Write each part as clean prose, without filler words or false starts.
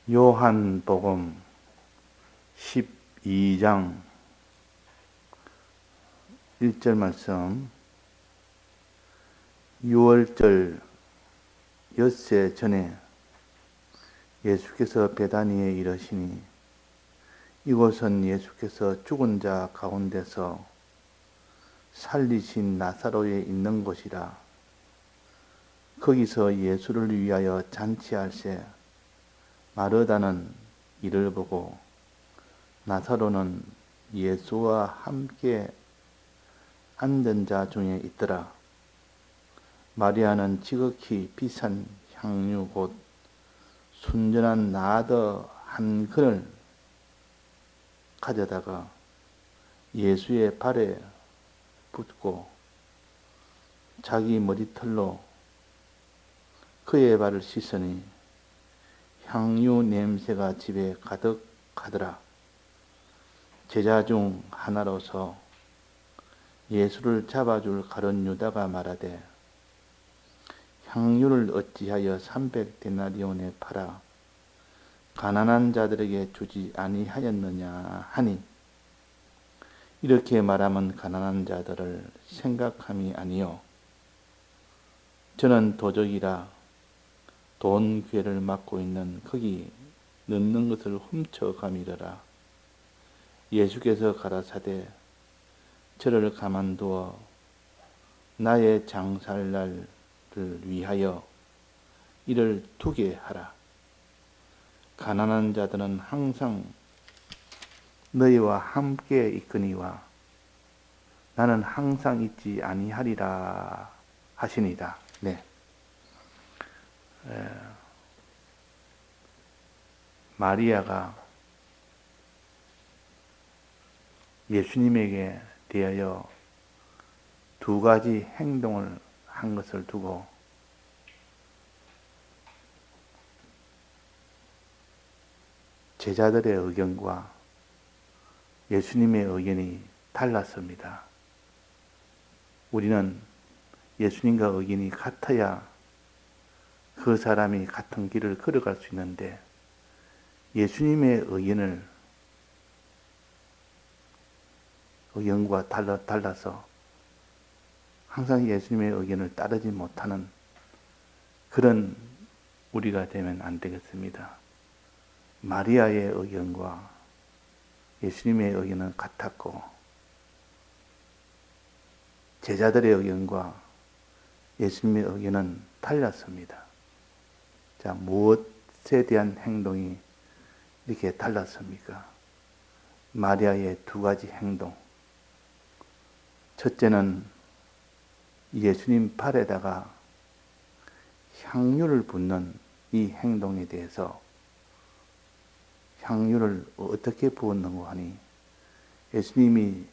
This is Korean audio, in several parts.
요한복음 12장 1절 말씀. 6월절 엿새 전에 예수께서 베다니에 이르시니 이곳은 예수께서 죽은 자 가운데서 살리신 나사로에 있는 곳이라. 거기서 예수를 위하여 잔치할세 마르다는 이를 보고 나사로는 예수와 함께 앉은 자 중에 있더라. 마리아는 지극히 비싼 향유 곧 순전한 나더 한 근을 가져다가 예수의 발에 붓고 자기 머리털로 그의 발을 씻으니 향유 냄새가 집에 가득하더라. 제자 중 하나로서 예수를 잡아줄 가룟 유다가 말하되 향유를 어찌하여 300데나리온에 팔아 가난한 자들에게 주지 아니하였느냐 하니, 이렇게 말하면 가난한 자들을 생각함이 아니요 저는 도적이라 돈 괴를 맡고 있는 거기 넣는 것을 훔쳐가미르라. 예수께서 가라사대 저를 가만두어 나의 장살날을 위하여 이를 두게 하라. 가난한 자들은 항상 너희와 함께 있거니와 나는 항상 있지 아니하리라 하시니라. 네. 마리아가 예수님에게 대하여 두 가지 행동을 한 것을 두고 제자들의 의견과 예수님의 의견이 달랐습니다. 우리는 예수님과 의견이 같아야 그 사람이 같은 길을 걸어갈 수 있는데, 예수님의 의견과 달라서 항상 예수님의 의견을 따르지 못하는 그런 우리가 되면 안 되겠습니다. 마리아의 의견과 예수님의 의견은 같았고, 제자들의 의견과 예수님의 의견은 달랐습니다. 자, 무엇에 대한 행동이 이렇게 달랐습니까? 마리아의 두 가지 행동. 첫째는 예수님 발에다가 향유를 붓는 이 행동에 대해서, 향유를 어떻게 부었는고 하니, 예수님이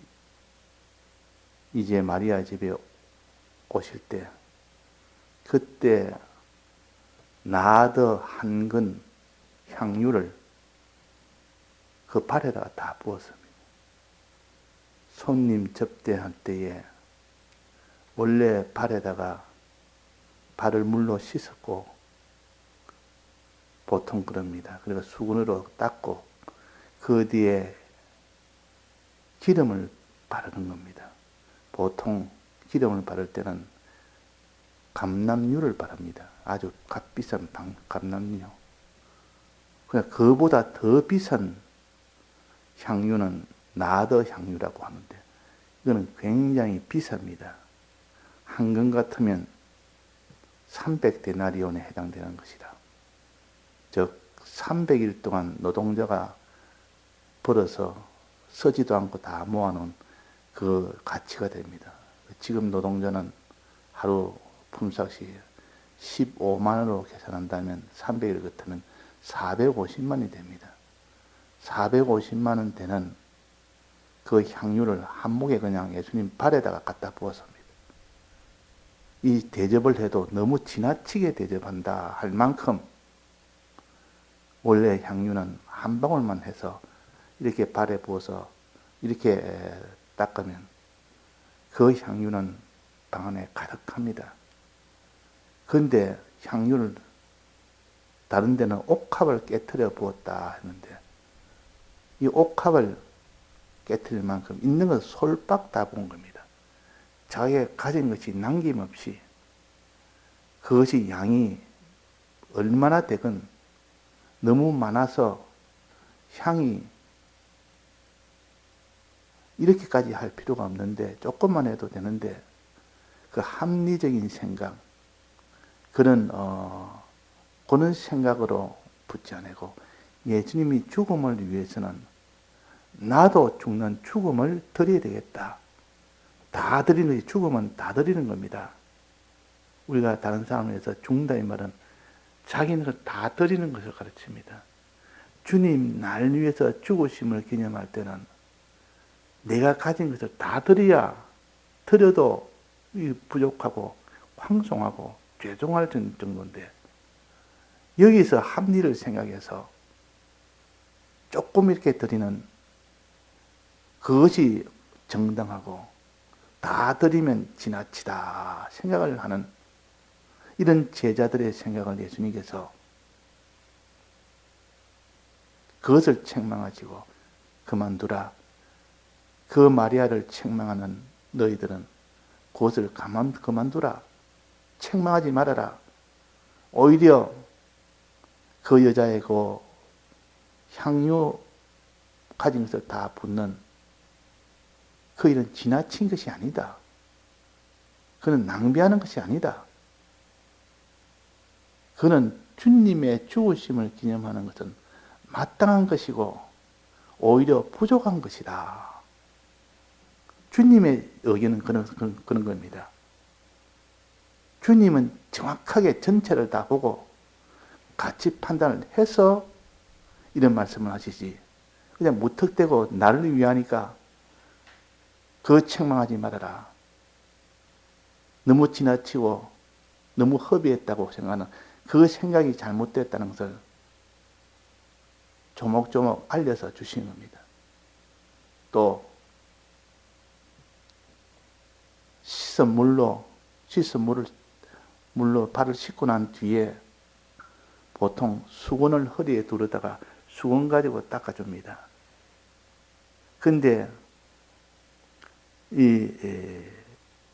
이제 마리아 집에 오실 때 그때 나더 한 근 향유를 그 발에다가 다 부었습니다. 손님 접대할 때에 원래 발에다가 발을 물로 씻었고 보통 그럽니다. 그리고 수건으로 닦고 그 뒤에 기름을 바르는 겁니다. 보통 기름을 바를 때는 감람유를 바릅니다. 아주 값비싼 감람유. 그냥 그보다 더 비싼 향유는 나더 향유라고 하는데, 이거는 굉장히 비쌉니다. 한 근 같으면 300데나리온에 해당되는 것이다. 즉 300일 동안 노동자가 벌어서 쓰지도 않고 다 모아놓은 그 가치가 됩니다. 지금 노동자는 하루 품삯이 15만 원으로 계산한다면 300일 같으면 450만 원이 됩니다. 450만 원 되는 그 향유를 한 목에 그냥 예수님 발에다가 갖다 부었습니다. 이 대접을 해도 너무 지나치게 대접한다 할 만큼, 원래 향유는 한 방울만 해서 이렇게 발에 부어서 이렇게 닦으면 그 향유는 방 안에 가득합니다. 그런데 향유를 다른 데는 옥합을 깨트려 부었다 했는데, 이 옥합을 깨트릴 만큼 있는 것을 솔박 다 부은 겁니다. 자기가 가진 것이 남김없이 그것이 양이 얼마나 되건 너무 많아서 향이 이렇게까지 할 필요가 없는데 조금만 해도 되는데 그 합리적인 생각, 그런 생각으로 붙지 않고 예수님이 죽음을 위해서는 나도 죽는 죽음을 드려야 되겠다. 다 드리는 것이, 죽음은 다 드리는 겁니다. 우리가 다른 사람을 위해서 죽는다 이 말은 자기는 걸 다 드리는 것을 가르칩니다. 주님 날 위해서 죽으심을 기념할 때는 내가 가진 것을 다 드려도 부족하고 황송하고 죄송할 정도인데, 여기서 합리를 생각해서 조금 이렇게 드리는 그것이 정당하고 다 드리면 지나치다 생각을 하는 이런 제자들의 생각을 예수님께서 그것을 책망하시고 그만두라. 그 마리아를 책망하는 너희들은 그것을 그만두라. 책망하지 말아라. 오히려 그 여자의 그 향유 가진 것을 다 붓는 그 일은 지나친 것이 아니다. 그는 낭비하는 것이 아니다. 그는 주님의 죽으심을 기념하는 것은 마땅한 것이고 오히려 부족한 것이다. 주님의 의견은 그런 겁니다. 주님은 정확하게 전체를 다 보고 같이 판단을 해서 이런 말씀을 하시지, 그냥 무턱대고 나를 위하니까 그 책망하지 말아라. 너무 지나치고 너무 허비했다고 생각하는 그 생각이 잘못됐다는 것을 조목조목 알려서 주시는 겁니다. 또 씻은 물로 발을 씻고 난 뒤에 보통 수건을 허리에 두르다가 수건 가지고 닦아줍니다. 근데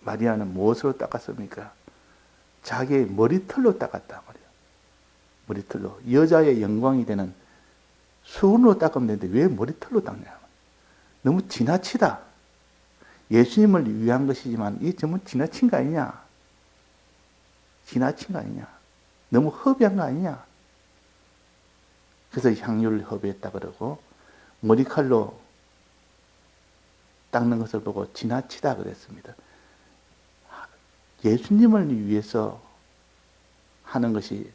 마리아는 무엇으로 닦았습니까? 자기의 머리털로 닦았단 말이에요. 머리털로. 여자의 영광이 되는 수건으로 닦으면 되는데 왜 머리털로 닦냐? 너무 지나치다. 예수님을 위한 것이지만 이게 전부 지나친 거 아니냐? 지나친 거 아니냐? 너무 허비한 거 아니냐? 그래서 향유를 허비했다 그러고 머리칼로 닦는 것을 보고 지나치다 그랬습니다. 예수님을 위해서 하는 것이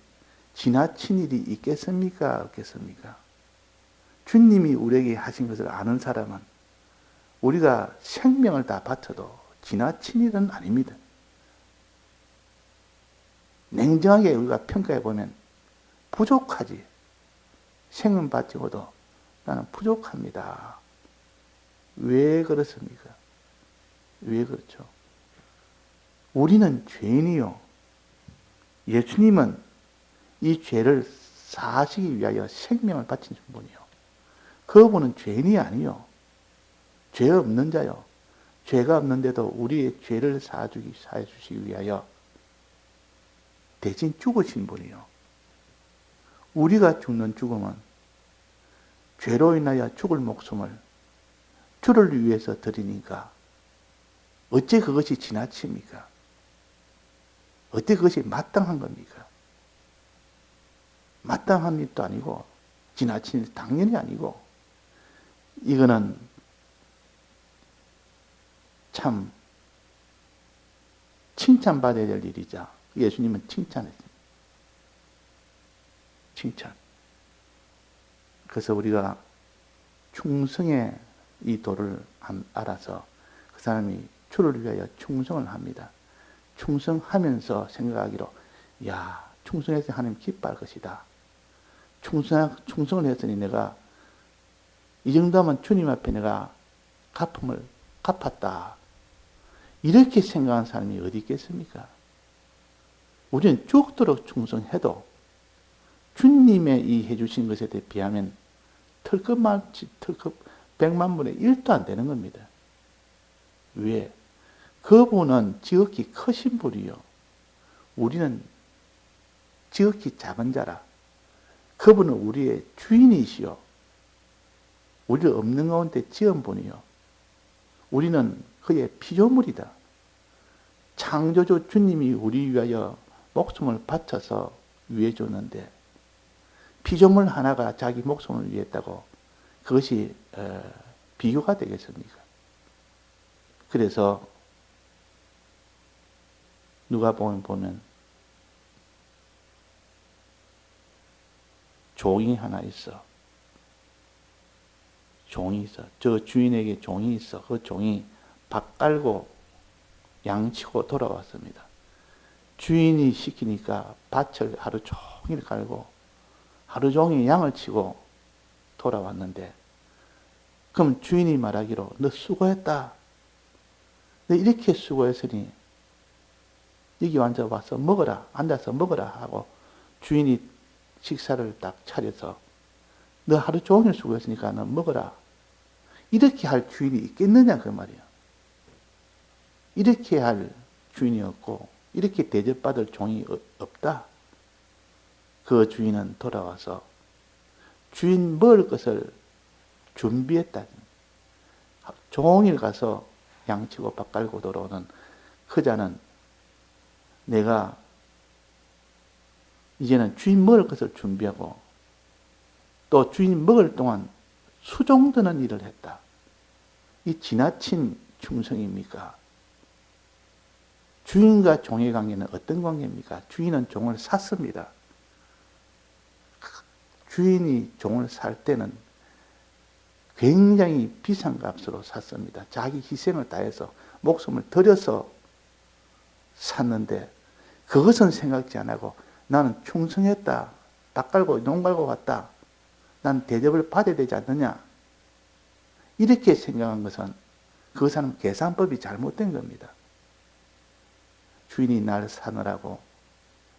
지나친 일이 있겠습니까? 없겠습니까? 주님이 우리에게 하신 것을 아는 사람은 우리가 생명을 다 바쳐도 지나친 일은 아닙니다. 냉정하게 우리가 평가해 보면 부족하지. 생명 바치고도 나는 부족합니다. 왜 그렇습니까? 왜 그렇죠? 우리는 죄인이요. 예수님은 이 죄를 사하시기 위하여 생명을 바친 분이요. 그분은 죄인이 아니요. 죄 없는 자요. 죄가 없는데도 우리의 죄를 사해 주시기 위하여 대신 죽으신 분이요. 우리가 죽는 죽음은 죄로 인하여 죽을 목숨을 주를 위해서 드리니까 어째 그것이 지나칩니까? 어째 그것이 마땅한 겁니까? 마땅한 일도 아니고 지나친 일 당연히 아니고 이거는 참 칭찬받아야 될 일이자 예수님은 칭찬했습니다. 칭찬. 그래서 우리가 충성의 이 도를 알아서 그 사람이 주를 위하여 충성을 합니다. 충성하면서 생각하기로 야, 충성해서 하나님 기뻐할 것이다. 충성을 했으니 내가 이 정도면 주님 앞에 내가 갚음을 갚았다. 이렇게 생각하는 사람이 어디 있겠습니까? 우리는 죽도록 충성해도 주님의 이 해주신 것에 비하면 털끝만치 털끝 100만 분의 1도 안 되는 겁니다. 왜? 그분은 지극히 크신 분이요. 우리는 지극히 작은 자라. 그분은 우리의 주인이시요. 우리를 없는 가운데 지은 분이요. 우리는 그의 피조물이다. 창조주 주님이 우리 위하여 목숨을 바쳐서 위해 줬는데 피조물 하나가 자기 목숨을 위했다고 그것이 비교가 되겠습니까? 그래서 누가복음 보면 종이 하나 있어. 종이 있어. 저 주인에게 종이 있어. 그 종이 밥 깔고 양치고 돌아왔습니다. 주인이 시키니까 밭을 하루 종일 깔고 하루 종일 양을 치고 돌아왔는데 그럼 주인이 말하기로 너 수고했다. 너 이렇게 수고했으니 여기 앉아와서 먹어라. 앉아서 먹어라 하고 주인이 식사를 딱 차려서 너 하루 종일 수고했으니까 너 먹어라. 이렇게 할 주인이 있겠느냐 그 말이야. 이렇게 할 주인이 없고 이렇게 대접받을 종이 없다. 그 주인은 돌아와서 주인 먹을 것을 준비했다. 종일 가서 양치고 밥 깔고 돌아오는 그 자는 내가 이제는 주인 먹을 것을 준비하고 또 주인 먹을 동안 수종드는 일을 했다. 이 지나친 충성입니까? 주인과 종의 관계는 어떤 관계입니까? 주인은 종을 샀습니다. 주인이 종을 살 때는 굉장히 비싼 값으로 샀습니다. 자기 희생을 다해서 목숨을 들여서 샀는데 그것은 생각지 안 하고 나는 충성했다. 닭 갈고 농 갈고 왔다. 난 대접을 받아야 되지 않느냐. 이렇게 생각한 것은 그 사람 계산법이 잘못된 겁니다. 주인이 날 사느라고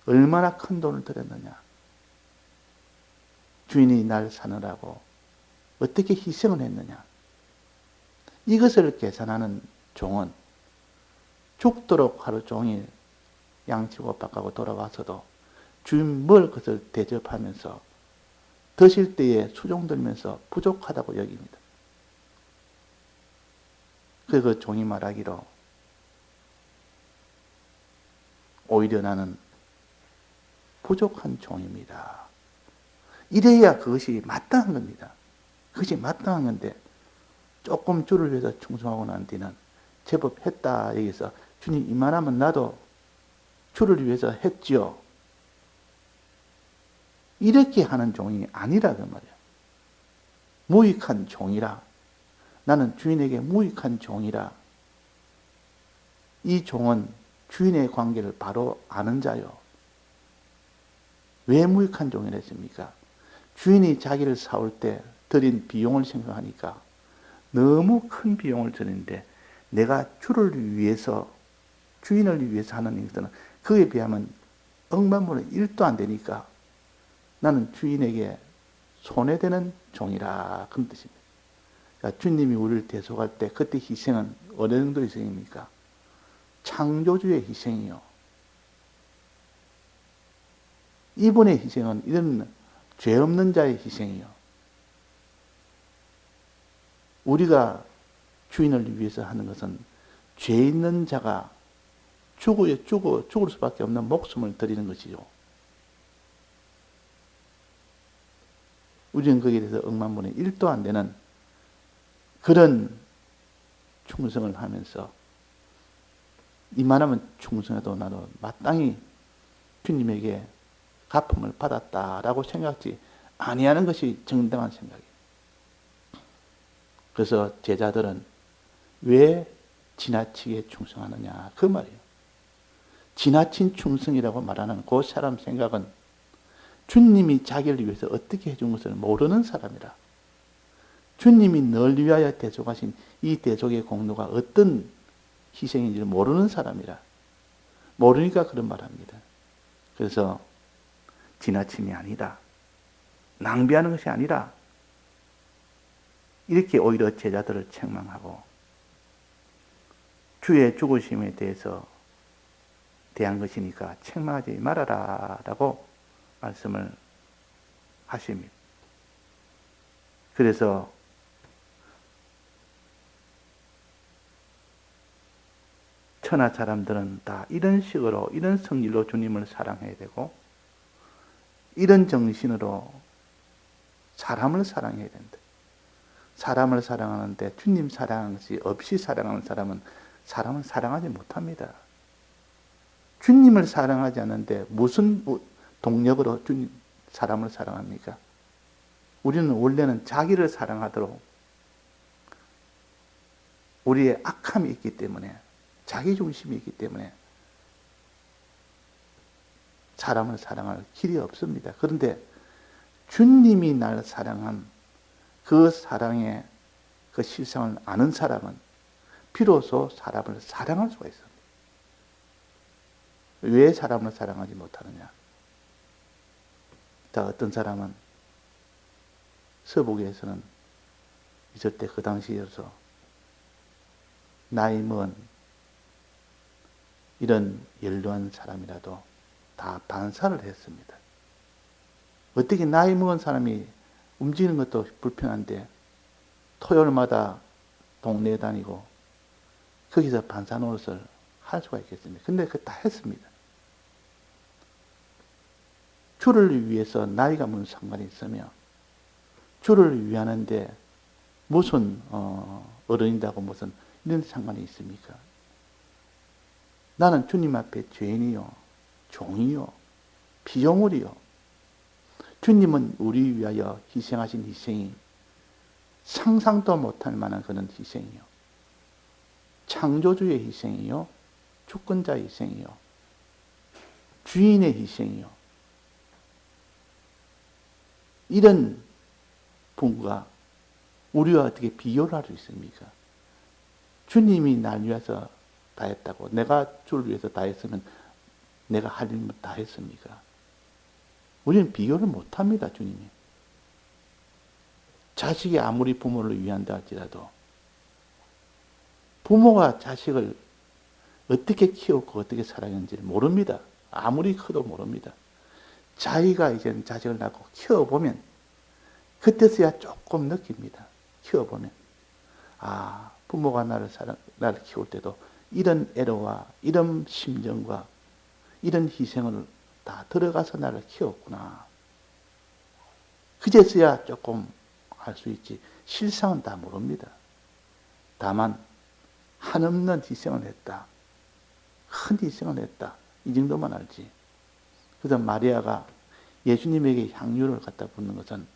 얼마나 큰 돈을 들였느냐. 주인이 날 사느라고 어떻게 희생을 했느냐. 이것을 계산하는 종은 죽도록 하루 종일 양치고 밥 하고 돌아와서도 주인 먹을 것을 대접하면서 드실 때에 수종 들면서 부족하다고 여깁니다. 그 종이 말하기로 오히려 나는 부족한 종입니다. 이래야 그것이 마땅한 겁니다. 그것이 마땅한 건데 조금 주를 위해서 충성하고 난 뒤는 제법 했다 여기서 주님 이만하면 나도 주를 위해서 했지요. 이렇게 하는 종이 아니라 그 말이야. 무익한 종이라. 나는 주인에게 무익한 종이라. 이 종은 주인의 관계를 바로 아는 자요. 왜 무익한 종이라 했습니까? 주인이 자기를 사올 때 들인 비용을 생각하니까 너무 큰 비용을 드리는데 내가 주를 위해서 주인을 위해서 하는 것들은 그에 비하면 억만분의 1도 안 되니까 나는 주인에게 손해되는 종이라 그런 뜻입니다. 그러니까 주님이 우리를 대속할 때 그때 희생은 어느 정도 희생입니까? 창조주의 희생이요. 이분의 희생은 이런 죄 없는 자의 희생이요. 우리가 주인을 위해서 하는 것은 죄 있는 자가 죽을 수밖에 없는 목숨을 드리는 것이죠. 우리는 거기에 대해서 억만분의 1도 안 되는 그런 충성을 하면서 이만하면 충성해도 나도 마땅히 주님에게 갚음을 받았다라고 생각지 아니하는 것이 정당한 생각이에요. 그래서 제자들은 왜 지나치게 충성하느냐 그 말이에요. 지나친 충성이라고 말하는 그 사람 생각은 주님이 자기를 위해서 어떻게 해준 것을 모르는 사람이라. 주님이 널 위하여 대속하신 이 대속의 공로가 어떤 희생인지를 모르는 사람이라. 모르니까 그런 말합니다. 그래서 지나침이 아니다. 낭비하는 것이 아니라 이렇게 오히려 제자들을 책망하고 주의 죽으심에 대해서 대한 것이니까 책망하지 말아라 라고 말씀을 하십니다. 그래서 천하 사람들은 다 이런 식으로, 이런 성질로 주님을 사랑해야 되고, 이런 정신으로 사람을 사랑해야 된다. 사람을 사랑하는데 주님 사랑이 없이 사랑하는 사람은 사람을 사랑하지 못합니다. 주님을 사랑하지 않는데 무슨 동력으로 주님 사람을 사랑합니까? 우리는 원래는 자기를 사랑하도록 우리의 악함이 있기 때문에, 자기중심이 있기 때문에 사람을 사랑할 길이 없습니다. 그런데 주님이 날 사랑한 그 사랑의 그 실상을 아는 사람은 비로소 사람을 사랑할 수가 있습니다. 왜 사람을 사랑하지 못하느냐? 자, 어떤 사람은 서북에서는 있을 때 그 당시에서 나이 먹은 이런 연로한 사람이라도 다 반사를 했습니다. 어떻게 나이 먹은 사람이 움직이는 것도 불편한데 토요일마다 동네에 다니고 거기서 반사 노릇을 할 수가 있겠습니까? 근데 그거 다 했습니다. 주를 위해서 나이가 무슨 상관이 있으며, 주를 위하는데 무슨 어른이라고 무슨 이런 상관이 있습니까? 나는 주님 앞에 죄인이요, 종이요, 피조물이요. 주님은 우리 위하여 희생하신 희생이 상상도 못할 만한 그런 희생이요, 창조주의 희생이요, 주권자의 희생이요, 주인의 희생이요. 이런 분과 우리와 어떻게 비교를 할 수 있습니까? 주님이 날 위해서 다 했다고 내가 주를 위해서 다 했으면 내가 할 일은 다 했습니까? 우리는 비교를 못합니다. 주님이. 자식이 아무리 부모를 위한다 할지라도 부모가 자식을 어떻게 키웠고 어떻게 살아가는지를 모릅니다. 아무리 커도 모릅니다. 자기가 이제 자식을 낳고 키워보면 그때서야 조금 느낍니다. 키워보면 부모가 나를 키울 때도 이런 애로와 이런 심정과 이런 희생을 다 들어가서 나를 키웠구나. 그제서야 조금 알 수 있지. 실상은 다 모릅니다. 다만 한없는 희생을 했다. 큰 희생을 했다. 이 정도만 알지. 그래서 마리아가 예수님에게 향유를 갖다 붓는 것은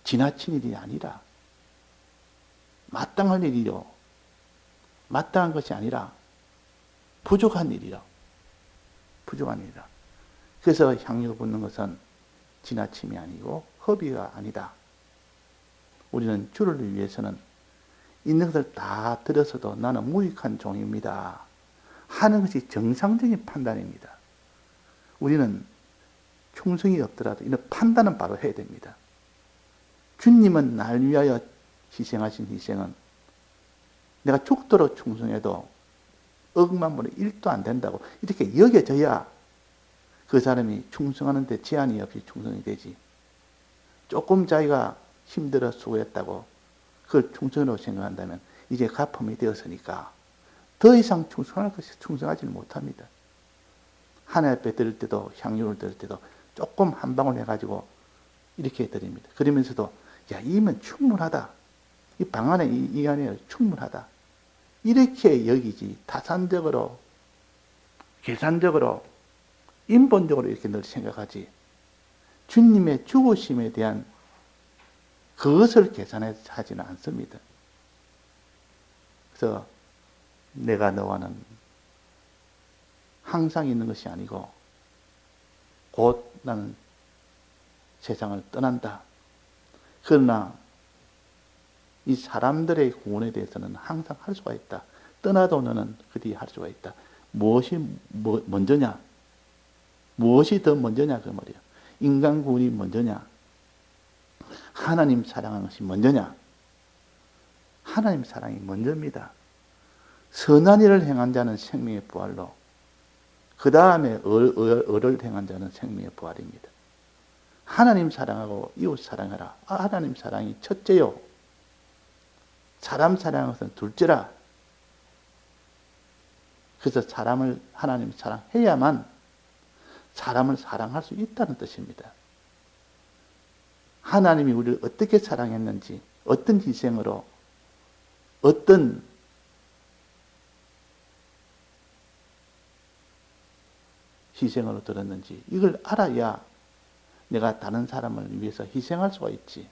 지나친 일이 아니라 마땅한 일이요. 마땅한 것이 아니라 부족한 일이요. 부족한 일이라. 그래서 향유 붓는 것은 지나침이 아니고 허비가 아니다. 우리는 주를 위해서는 있는 것을 다 들어서도 나는 무익한 종입니다 하는 것이 정상적인 판단입니다. 우리는 충성이 없더라도 이런 판단은 바로 해야 됩니다. 주님은 날 위하여 희생하신 희생은 내가 죽도록 충성해도 억만 분의 1도 안 된다고 이렇게 여겨져야 그 사람이 충성하는데 제한이 없이 충성이 되지. 조금 자기가 힘들어 수고했다고 그걸 충성으로 생각한다면 이제 가품이 되었으니까 더 이상 충성하지는 못합니다. 하나님 앞에 드릴 때도 향유를 드릴 때도 조금 한 방울 해가지고 이렇게 드립니다. 그러면서도 이면 충분하다. 이 방 안에 이 안에 충분하다. 이렇게 여기지 타산적으로 계산적으로 인본적으로 이렇게 늘 생각하지. 주님의 죽으심에 대한 그것을 계산해서 하지는 않습니다. 그래서 내가 너와는 항상 있는 것이 아니고 곧 나는 세상을 떠난다. 그러나 이 사람들의 구원에 대해서는 항상 할 수가 있다. 떠나도 너는 그 뒤에 할 수가 있다. 무엇이 먼저냐? 무엇이 더 먼저냐 그 말이야. 인간 구원이 먼저냐? 하나님 사랑하는 것이 먼저냐? 하나님 사랑이 먼저입니다. 선한 일을 행한 자는 생명의 부활로, 그 다음에 을을 행한 자는 생명의 부활입니다. 하나님 사랑하고 이웃 사랑하라. 하나님 사랑이 첫째요. 사람 사랑하는 것은 둘째라. 그래서 사람을 하나님 사랑해야만 사람을 사랑할 수 있다는 뜻입니다. 하나님이 우리를 어떻게 사랑했는지, 어떤 희생으로, 어떤 희생으로 들었는지 이걸 알아야 내가 다른 사람을 위해서 희생할 수가 있지.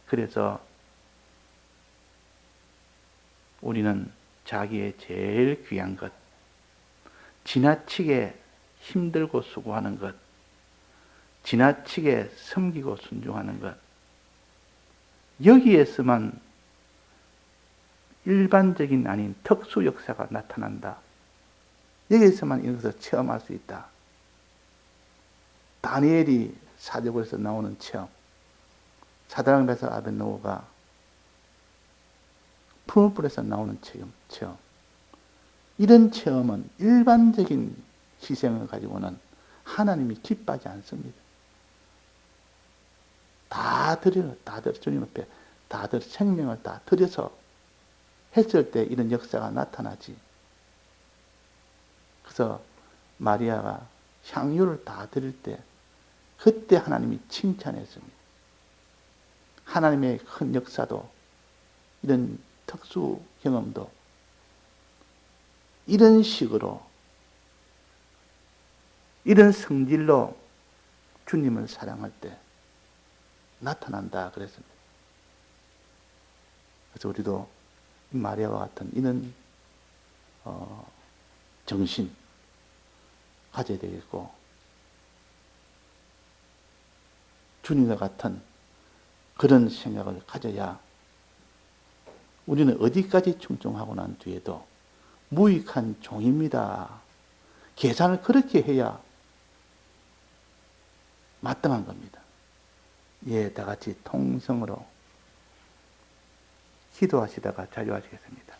그래서 우리는 자기의 제일 귀한 것, 지나치게 힘들고 수고하는 것, 지나치게 섬기고 순종하는 것, 여기에서만 일반적인 아닌 특수 역사가 나타난다. 여기에서만 이것을 체험할 수 있다. 다니엘이 사제국에서 나오는 체험, 사드락 메삭 아벳느고가 풀무불에서 나오는 체험. 이런 체험은 일반적인 희생을 가지고는 하나님이 기뻐하지 않습니다. 다 드려 주님 앞에 생명을 다 드려서 했을 때 이런 역사가 나타나지. 그래서 마리아가 향유를 다 드릴 때 그때 하나님이 칭찬했습니다. 하나님의 큰 역사도, 이런 특수 경험도 이런 식으로, 이런 성질로 주님을 사랑할 때 나타난다 그랬습니다. 그래서 우리도 마리아와 같은 이런 정신 가져야 되겠고, 주님과 같은 그런 생각을 가져야 우리는 어디까지 충성하고 난 뒤에도 무익한 종입니다. 계산을 그렇게 해야 마땅한 겁니다. 예, 다 같이 통성으로 기도하시다가 자료하시겠습니다.